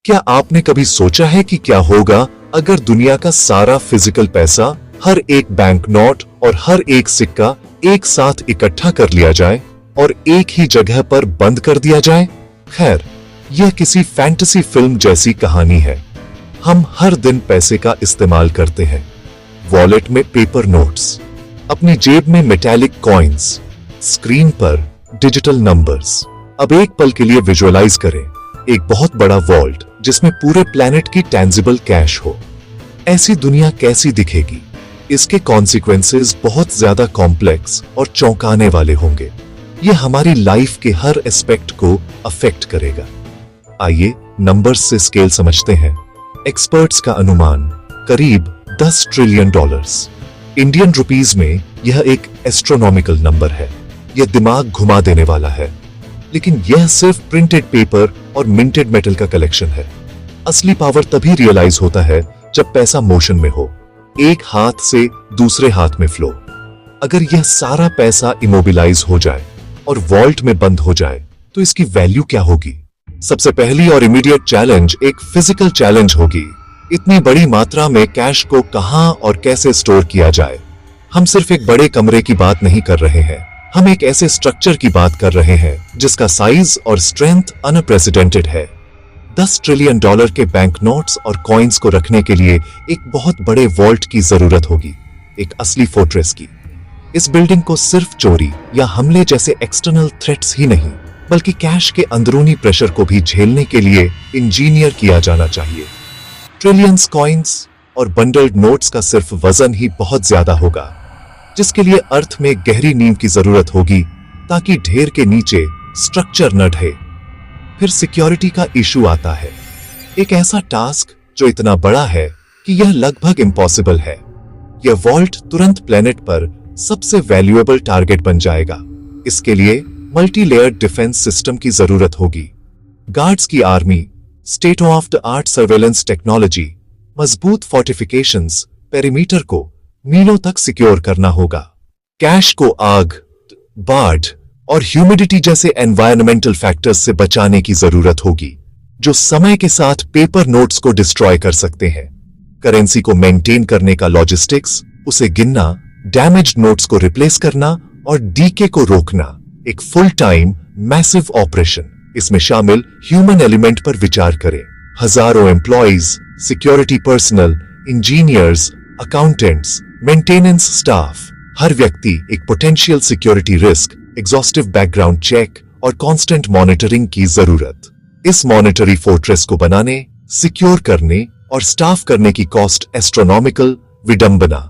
क्या आपने कभी सोचा है कि क्या होगा अगर दुनिया का सारा फिजिकल पैसा, हर एक बैंक नोट और हर एक सिक्का एक साथ इकट्ठा कर लिया जाए और एक ही जगह पर बंद कर दिया जाए? खैर, यह किसी फैंटेसी फिल्म जैसी कहानी है। हम हर दिन पैसे का इस्तेमाल करते हैं। वॉलेट में पेपर नोट्स, अपनी जेब में मेटालिक कॉइन्स, स्क्रीन पर डिजिटल नंबर्स। अब एक पल के लिए विजुअलाइज करें एक बहुत बड़ा वॉल्ट जिसमें पूरे प्लैनेट की टेंजिबल कैश हो। ऐसी दुनिया कैसी दिखेगी? इसके कॉन्सिक्वेंसेस बहुत ज्यादा कॉम्प्लेक्स और चौंकाने वाले होंगे। यह हमारी लाइफ के हर एस्पेक्ट को अफेक्ट करेगा। आइए नंबर्स से स्केल समझते हैं। एक्सपर्ट्स का अनुमान करीब 10 ट्रिलियन डॉलर्स। इंडियन रुपीज में यह एक एस्ट्रोनॉमिकल नंबर है। यह दिमाग घुमा देने वाला है। लेकिन यह सिर्फ प्रिंटेड पेपर और मिंटेड मेटल का कलेक्शन है। असली पावर तभी रियलाइज होता है जब पैसा मोशन में हो, एक हाथ से दूसरे हाथ में फ्लो। अगर यह सारा पैसा इमोबिलाइज हो जाए और वॉल्ट में बंद हो जाए तो इसकी वैल्यू क्या होगी? सबसे पहली और इमीडिएट चैलेंज एक फिजिकल चैलेंज होगी। इतनी बड़ी मात्रा में कैश को कहां और कैसे स्टोर किया जाए? हम सिर्फ एक बड़े कमरे की बात नहीं कर रहे हैं, हम एक ऐसे स्ट्रक्चर की बात कर रहे हैं जिसका साइज और स्ट्रेंथ अनप्रेसिडेंटेड है। 10 ट्रिलियन डॉलर के बैंक नोट्स और कॉइन्स को रखने के लिए एक बहुत बड़े वॉल्ट की जरूरत होगी, एक असली फोर्ट्रेस की। इस बिल्डिंग को सिर्फ चोरी या हमले जैसे एक्सटर्नल थ्रेट्स ही नहीं, बल्कि कैश के अंदरूनी प्रेशर को भी झेलने के लिए इंजीनियर किया जाना चाहिए। ट्रिलियंस कॉइन्स और बंडल्ड नोट्स का सिर्फ वजन ही बहुत ज्यादा होगा, जिसके लिए अर्थ में गहरी नींव की जरूरत होगी ताकि ढेर के नीचे स्ट्रक्चर न ढहे। फिर सिक्योरिटी का इशू आता है, एक ऐसा टास्क जो इतना बड़ा है कि यह लगभग इम्पॉसिबल है। यह वॉल्ट तुरंत प्लेनेट पर सबसे वैल्यूएबल टारगेट बन जाएगा। इसके लिए मल्टी लेयर्ड डिफेंस सिस्टम की जरूरत होगी। गार्ड्स की army, state of the art surveillance technology, मजबूत फोर्टिफिकेशंस, पेरीमीटर को मीलों तक सिक्योर करना होगा। कैश को आग, बाढ़ और ह्यूमिडिटी जैसे एनवायरमेंटल फैक्टर्स से बचाने की जरूरत होगी, जो समय के साथ पेपर नोट्स को डिस्ट्रॉय कर सकते हैं। करेंसी को मेंटेन करने का लॉजिस्टिक्स, उसे गिनना, डैमेज्ड नोट्स को रिप्लेस करना और डीके को रोकना, एक फुल टाइम मैसिव ऑपरेशन। इसमें शामिल ह्यूमन एलिमेंट पर विचार करें। हजारों employees, security personnel, engineers, accountants, maintenance staff, हर व्यक्ति एक potential security risk, exhaustive background check और कांस्टेंट मॉनिटरिंग की जरूरत। इस मॉनिटरी फोर्ट्रेस को बनाने, सिक्योर करने और स्टाफ करने की कॉस्ट एस्ट्रोनॉमिकल, विडंबना।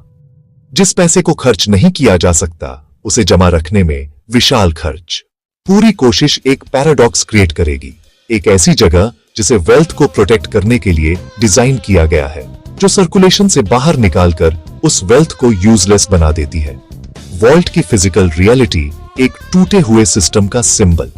जिस पैसे को खर्च नहीं किया जा सकता उसे जमा रखने में विशाल खर्च। पूरी कोशिश एक पैराडॉक्स क्रिएट करेगी, एक ऐसी जगह जिसे वेल्थ को प्रोटेक्ट करने के लिए डिजाइन किया गया है, जो सर्कुलेशन से बाहर निकालकर उस वेल्थ को यूजलेस बना देती है। वॉल्ट की फिजिकल रियलिटी एक टूटे हुए सिस्टम का सिंबल।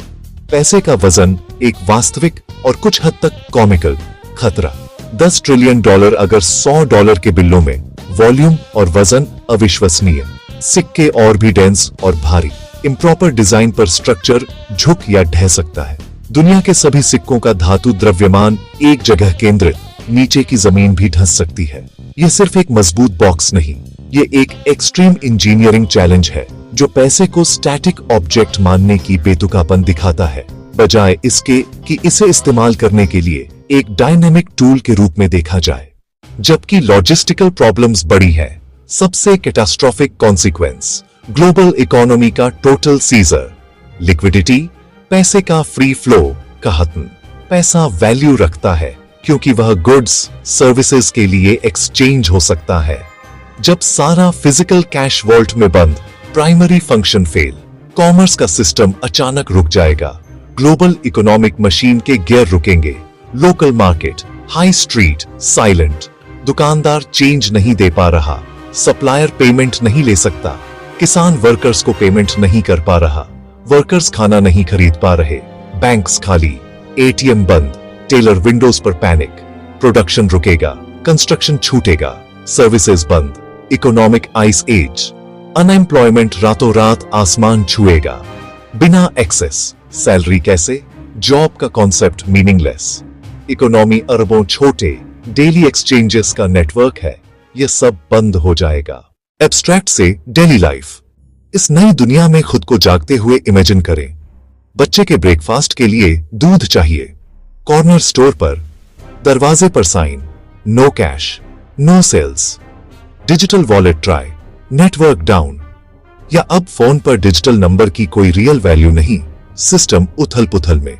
पैसे का वजन एक वास्तविक और कुछ हद तक कॉमिकल खतरा। 10 ट्रिलियन डॉलर अगर 100 डॉलर के बिल्लों में, वॉल्यूम और वजन अविश्वसनीय। सिक्के और भी डेंस और भारी। इम्प्रॉपर डिजाइन पर स्ट्रक्चर झुक या ढह सकता है। दुनिया के सभी सिक्कों का धातु द्रव्यमान एक जगह केंद्रित, नीचे की जमीन भी धंस सकती है। यह सिर्फ एक मजबूत बॉक्स नहीं, यह एक एक्सट्रीम इंजीनियरिंग चैलेंज है जो पैसे को स्टैटिक ऑब्जेक्ट मानने की बेतुकापन दिखाता है, बजाय इसके कि इसे इस्तेमाल करने के लिए एक डायनेमिक टूल के रूप में देखा जाए। जबकि लॉजिस्टिकल प्रॉब्लम्स बड़ी हैं, सबसे कैटास्ट्रोफिक कॉन्सिक्वेंस ग्लोबल इकोनॉमी का टोटल सीजर। लिक्विडिटी, पैसे का फ्री फ्लो का खत्म। पैसा वैल्यू रखता है क्योंकि वह गुड्स, सर्विसेज के लिए एक्सचेंज हो सकता है। जब सारा फिजिकल कैश वॉल्ट में बंद, प्राइमरी फंक्शन फेल, कॉमर्स का सिस्टम अचानक रुक जाएगा। ग्लोबल इकोनॉमिक मशीन के गियर रुकेंगे। Local market, high street silent. दुकानदार चेंज नहीं दे पा रहा, सप्लायर पेमेंट नहीं ले सकता, किसान वर्कर्स को पेमेंट नहीं कर पा रहा, वर्कर्स खाना नहीं खरीद पा रहे, बैंक्स खाली, एटीएम बंद, टेलर विंडोज पर पैनिक। प्रोडक्शन रुकेगा, कंस्ट्रक्शन छूटेगा, सर्विसेज बंद, इकोनॉमिक आइस एज। अनएम्प्लॉयमेंट रातों रात आसमान छुएगा। बिना एक्सेस, सैलरी कैसे? जॉब का कॉन्सेप्ट मीनिंगलेस। इकोनॉमी अरबों छोटे डेली एक्सचेंजेस का नेटवर्क है, यह सब बंद हो जाएगा। एब्स्ट्रैक्ट से डेली लाइफ। इस नई दुनिया में खुद को जागते हुए इमेजिन करें। बच्चे के ब्रेकफास्ट के लिए दूध चाहिए, कॉर्नर स्टोर पर दरवाजे पर sign, no cash, no sales. Digital wallet try, network down. या अब फोन पर डिजिटल नंबर की कोई रियल वैल्यू नहीं, सिस्टम उथल पुथल में।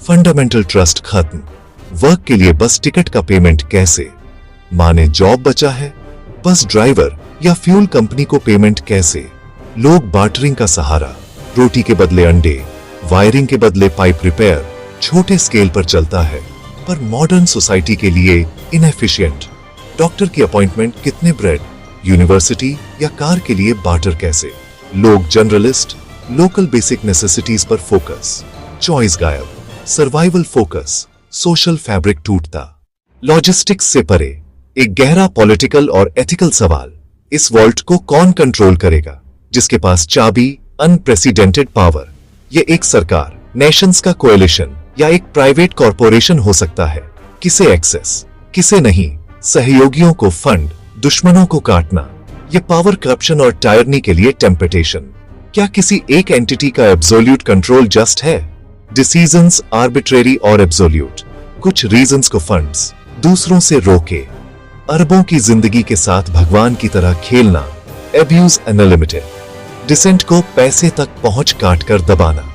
फंडामेंटल ट्रस्ट खत्म। वर्क के लिए बस टिकट का पेमेंट कैसे, माने जॉब बचा है, बस ड्राइवर या फ्यूल कंपनी को पेमेंट कैसे। लोग बार्टरिंग का सहारा, रोटी के बदले अंडे, वायरिंग के बदले पाइप रिपेयर, छोटे स्केल पर चलता है, पर मॉडर्न सोसाइटी के लिए इनएफिशिएंट। डॉक्टर की अपॉइंटमेंट कितने ब्रेड, यूनिवर्सिटी या कार के लिए बार्टर कैसे। लोग जनरलिस्ट, लोकल बेसिक नेसेसिटीज पर फोकस, चॉइस गायब, सर्वाइवल फोकस, सोशल फैब्रिक टूटता। लॉजिस्टिक्स से परे एक गहरा पॉलिटिकल और एथिकल सवाल, इस वॉल्ट को कौन कंट्रोल करेगा, जिसके पास चाबी, अनप्रेसिडेंटेड पावर। ये एक सरकार, नेशंस का कोएलिशन या एक प्राइवेट कॉरपोरेशन हो सकता है। किसे एक्सेस, किसे नहीं, सहयोगियों को फंड, दुश्मनों को काटना। यह पावर करप्शन और टायरनी के लिए टेम्पटेशन। क्या किसी एक एंटिटी का एब्सोल्यूट कंट्रोल जस्ट है? डिसीजंस आर्बिट्रेरी और एब्सोल्यूट। कुछ रीजंस को फंड्स दूसरों से रोके, अरबों की जिंदगी के साथ भगवान की तरह खेलना, एब्यूज अनलिमिटेड। डिसेंट को पैसे तक पहुंच काटकर दबाना।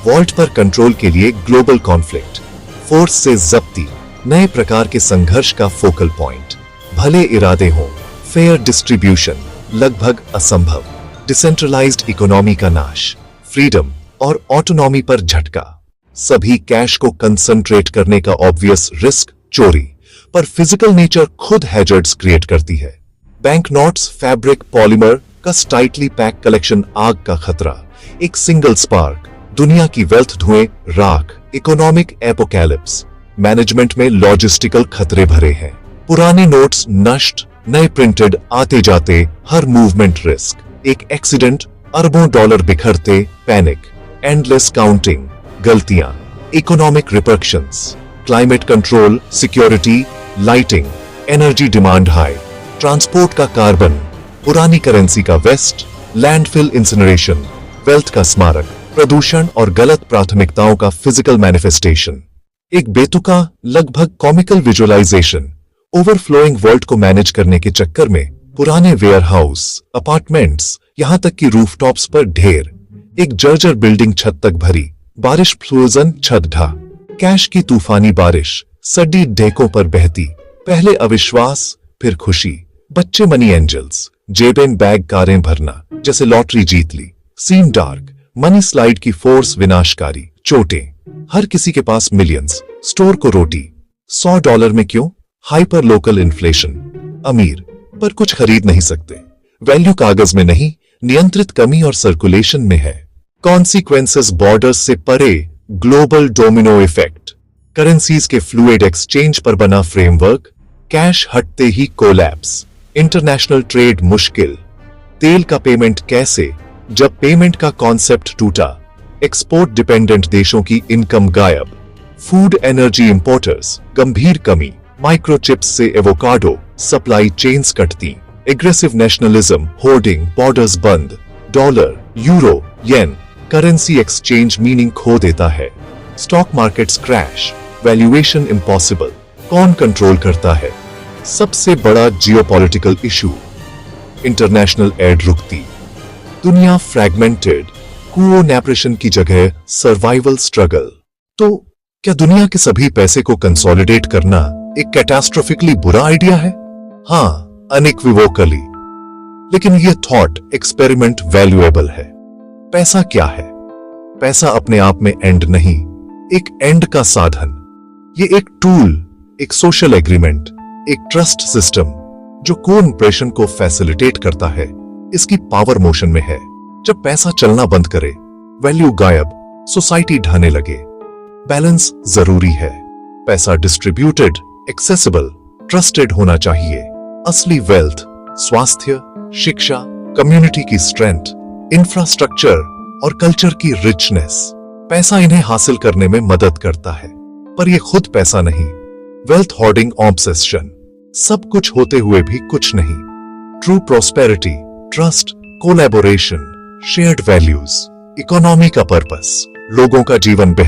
वॉल्ट पर कंट्रोल के लिए ग्लोबल कॉन्फ्लिक्ट, फोर्स से जब्ती, नए प्रकार के संघर्ष का फोकल पॉइंट। भले इरादे हों, फेयर डिस्ट्रीब्यूशन लगभग असंभव। डिसेंट्रलाइज्ड इकोनॉमी का नाश, फ्रीडम और ऑटोनॉमी पर झटका। सभी कैश को कंसंट्रेट करने का ऑब्वियस रिस्क, चोरी, पर फिजिकल नेचर खुद हैजर्ड्स क्रिएट करती है। बैंक नोट्स, फैब्रिक, पॉलीमर का टाइटली पैक कलेक्शन, आग का खतरा। एक सिंगल स्पार्क, दुनिया की वेल्थ धुएं, राख। इकोनॉमिक एपोकैलिप्स, मैनेजमेंट में लॉजिस्टिकल खतरे भरे हैं। पुराने नोट्स नष्ट, नए प्रिंटेड आते जाते, हर मूवमेंट रिस्क। एक एक्सीडेंट, अरबों डॉलर बिखरते, पैनिक, एंडलेस काउंटिंग, गलतियां। Economic repercussions, climate control, security, lighting, energy demand high, transport का कार्बन, पुरानी करेंसी का वेस्ट, लैंडफिल इंसिनरेशन, वेल्थ का स्मारक, प्रदूषण और गलत प्राथमिकताओं का फिजिकल मैनिफेस्टेशन। एक बेतुका, लगभग कॉमिकल विजुअलाइजेशन। ओवरफ्लोइंग वर्ल्ड को मैनेज करने के चक्कर में पुराने वेयरहाउस, अपार्टमेंट्स, यहां तक कि रूफटॉप्स पर ढेर। एक जर्जर बिल्डिंग छत तक भरी, बारिश फ्लोजन, छत ढा। कैश की तूफानी बारिश, सड्डी ढेकों पर बहती। पहले अविश्वास, फिर खुशी। बच्चे मनी एंजल्स, जेबें बैग कारें भरना, जैसे लॉटरी जीत ली। सीन डार्क, मनी स्लाइड की फोर्स विनाशकारी। चोटें, हर किसी के पास मिलियंस, स्टोर को रोटी। $100 में क्यों? Hyper local inflation. अमीर पर कुछ खरीद नहीं सकते। वैल्यू कागज में नहीं, नियंत्रित कमी और सर्कुलेशन में है। कॉन्सिक्वेंसेस बॉर्डर्स से परे, ग्लोबल डोमिनो इफेक्ट। करेंसीज के फ्लूइड एक्सचेंज पर बना फ्रेमवर्क, कैश हटते ही कोलैप्स। इंटरनेशनल ट्रेड मुश्किल। तेल का पेमेंट कैसे, जब पेमेंट का कॉन्सेप्ट टूटा। एक्सपोर्ट डिपेंडेंट देशों की इनकम गायब। फूड एनर्जी इंपोर्टर्स, गंभीर कमी। माइक्रोचिप्स से एवोकाडो, सप्लाई चेन्स कटती। एग्रेसिव नेशनलिज्म, होर्डिंग, बॉर्डर्स बंद। डॉलर, यूरो, येन, करेंसी एक्सचेंज मीनिंग खो देता है। Stock markets crash, valuation impossible. कौन कंट्रोल करता है? सबसे बड़ा जियोपॉलिटिकल इशू, इंटरनेशनल एड रुकती। दुनिया फ्रैगमेंटेड, कोऑपरेशन की जगह सर्वाइवल स्ट्रगल। तो क्या दुनिया के सभी पैसे को कंसोलिडेट करना एक कैटास्ट्रोफिकली बुरा आइडिया है? हाँ, अनइक्विवोकली। लेकिन यह थॉट एक्सपेरिमेंट वैल्यूएबल है। पैसा क्या है? पैसा अपने आप में एंड नहीं, एक एंड का साधन। ये एक टूल, एक सोशल एग्रीमेंट, एक ट्रस्ट सिस्टम जो कोऑपरेशन को फैसिलिटेट करता है। इसकी पावर मोशन में है। जब पैसा चलना बंद करे, वैल्यू गायब, सोसाइटी ढहने लगे। बैलेंस जरूरी है। पैसा डिस्ट्रीब्यूटेड, एक्सेसिबल, ट्रस्टेड होना चाहिए। असली वेल्थ, स्वास्थ्य, शिक्षा, कम्युनिटी की स्ट्रेंथ, इंफ्रास्ट्रक्चर और कल्चर की रिचनेस। पैसा इन्हें हासिल करने में मदद करता है, पर यह खुद पैसा नहीं, वेल्थ होर्डिंग ऑब्सेशन, सब कुछ होते हुए भी कुछ नहीं। True prosperity, trust, collaboration, shared values, economy का पर्पस, लोगों का जीवन बेहतर